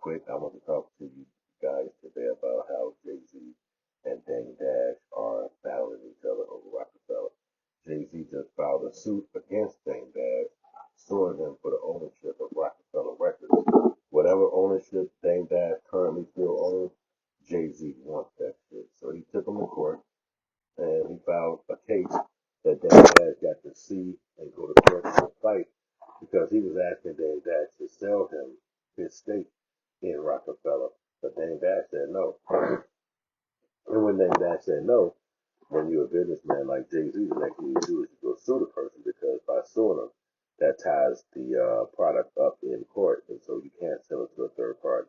quick, I want to talk to you guys today about how Jay-Z and Dame Dash are battling each other over Rockefeller. Jay-Z just filed a suit against Dame Dash, suing him for the ownership of Rockefeller Records. Whatever ownership Dame Dash currently still owns, Jay-Z wants that shit. So he took him to court and he filed a case that Dame Dash got to see and go to court and fight because he was asking Dame Dash to sell him his stake in Rockafella, but Dame Dash said no. And when Dame Dash said no, when you're a businessman like Jay-Z, the next thing you do is you go sue the person because by suing them, that ties the product up in court, and so you can't sell it to a third party.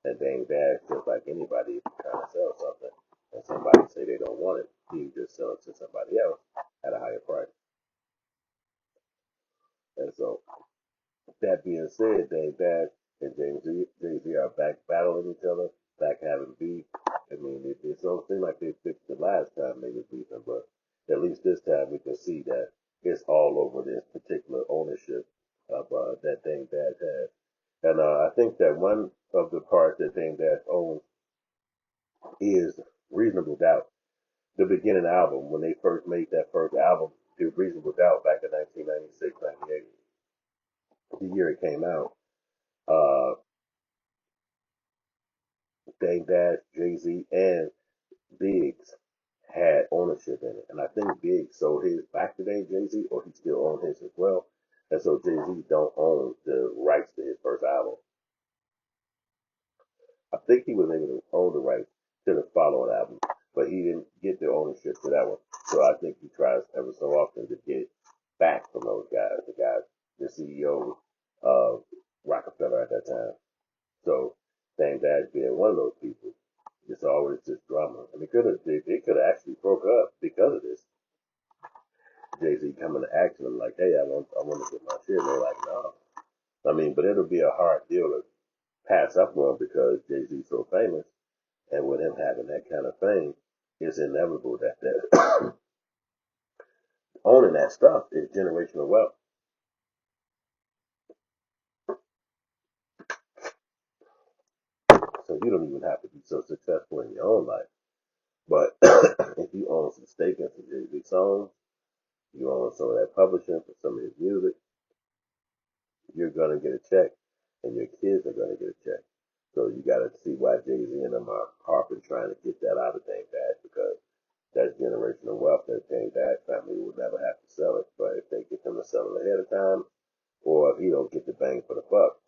And Dame Dash, just like anybody, if you're trying to sell something and somebody say they don't want it, you just sell it to somebody else at a higher price. And so, that being said, Dame Dash and Jay-Z are back battling each other, back having beef. I mean, it don't seem like they fixed it last time they was beefing, but at least this time we can see that it's all over this particular ownership of that Dame Dash has. And I think that one of the parts that Dame Dash owns is Reasonable Doubt. The beginning album, when they first made that first album, Reasonable Doubt, back in 1996, 98, the year it came out, Dame Dash, Jay-Z, and Biggs had ownership in it. And I think Biggs sold his back to Jay-Z, or he still owns his as well. And so Jay-Z don't own the rights to his first album. I think he was able to own the rights to the following album, but he didn't get the ownership to that one. So I think he tries ever so often to get back from those guys, the CEO of Rockefeller at that time. So Dame Dash being one of those people, it's always just drama. And they could have actually broke up because of this. Jay-Z coming to action and like, hey, I want to get my shit. And they're like, no. I mean, but it'll be a hard deal to pass up on because Jay-Z's so famous, and with him having that kind of fame, it's inevitable that owning that stuff is generational wealth. So you don't even have to be so successful in your own life. But if you own some stake in some Jay-Z songs, you own some of that publishing for some of his music, you're gonna get a check, and your kids are gonna get a check. So you gotta see why Jay-Z and them are harping trying to get that out of Dame Dash because that's generational wealth that Dame Dash family would never have to sell it. But if they get them to sell it ahead of time, or if he don't get the bang for the buck,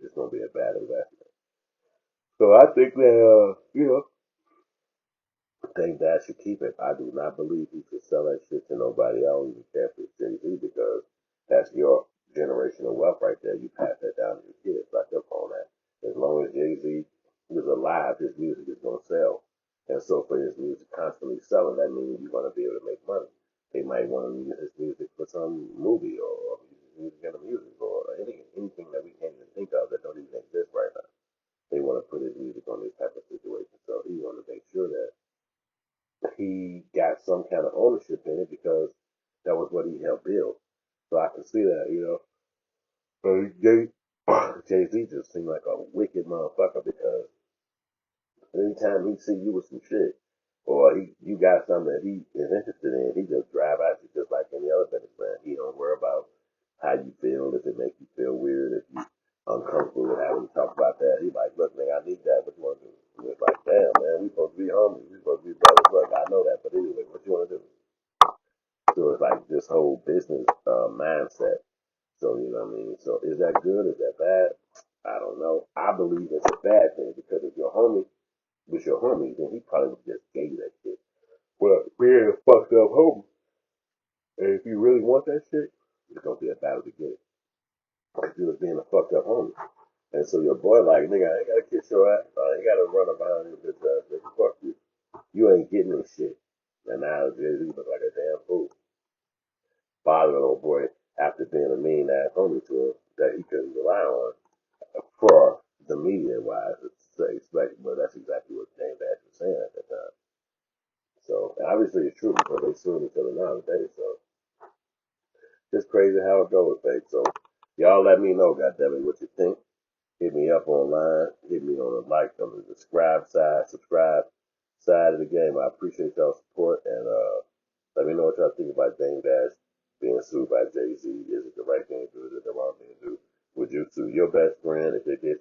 it's gonna be a bad investment. So I think that Dame Dash should keep it. I do not believe he should sell that shit to nobody. I don't even care if it's Jay-Z because that's your generational wealth right there. You pass that down to your kids, like up on that. As long as Jay-Z is alive, his music is going to sell. And so for his music constantly selling, that means you're going to be able to make money. They might want to use his music for some movie or music in the music or anything that we can't even think of that don't even exist right now. They want to put his music on this type of situation. So he want to make sure that he got some kind of ownership in it because that was what he helped build. So I can see that. But Jay-Z just seemed like a wicked motherfucker because anytime he see you with some shit or you got something that he is interested in, he just drive at you just like any other businessman. He don't worry about how you feel, if it makes you feel weird, if you uncomfortable with having to talk about that. He like, look, nigga, I need that. What you want to do? And it's like, damn, man, we supposed to be homies. We supposed to be brothers. Look, I know that, but anyway, what you want to do? So it's like this whole business mindset. So you know what I mean. So is that good? Is that bad? I don't know. I believe it's a bad thing because if your homie was your homie, then he probably would just gave you that shit. Well, being a fucked up homie, and if you really want that shit, it's gonna be a battle to get it. Like you was being a fucked up homie. And so your boy like, nigga, I ain't gotta kiss your ass. I ain't gotta run up behind you bitch ass. Nigga, fuck you. You ain't getting this shit. And now Jay-Z look like a damn fool. Bothering old boy after being a mean ass homie to him that he couldn't rely on for the media wise to expect, but that's exactly what Dame Dash was saying at that time. So obviously it's true because they suing each other nowadays. So it's crazy how it goes, babe. So y'all let me know, goddammit, what you think. Hit me up online. Hit me on the subscribe side of the game. I appreciate y'all support, and let me know what y'all think about Dame Dash being sued by Jay-Z. Is it the right thing to do? Is it the wrong thing to do? Would you sue your best friend if they did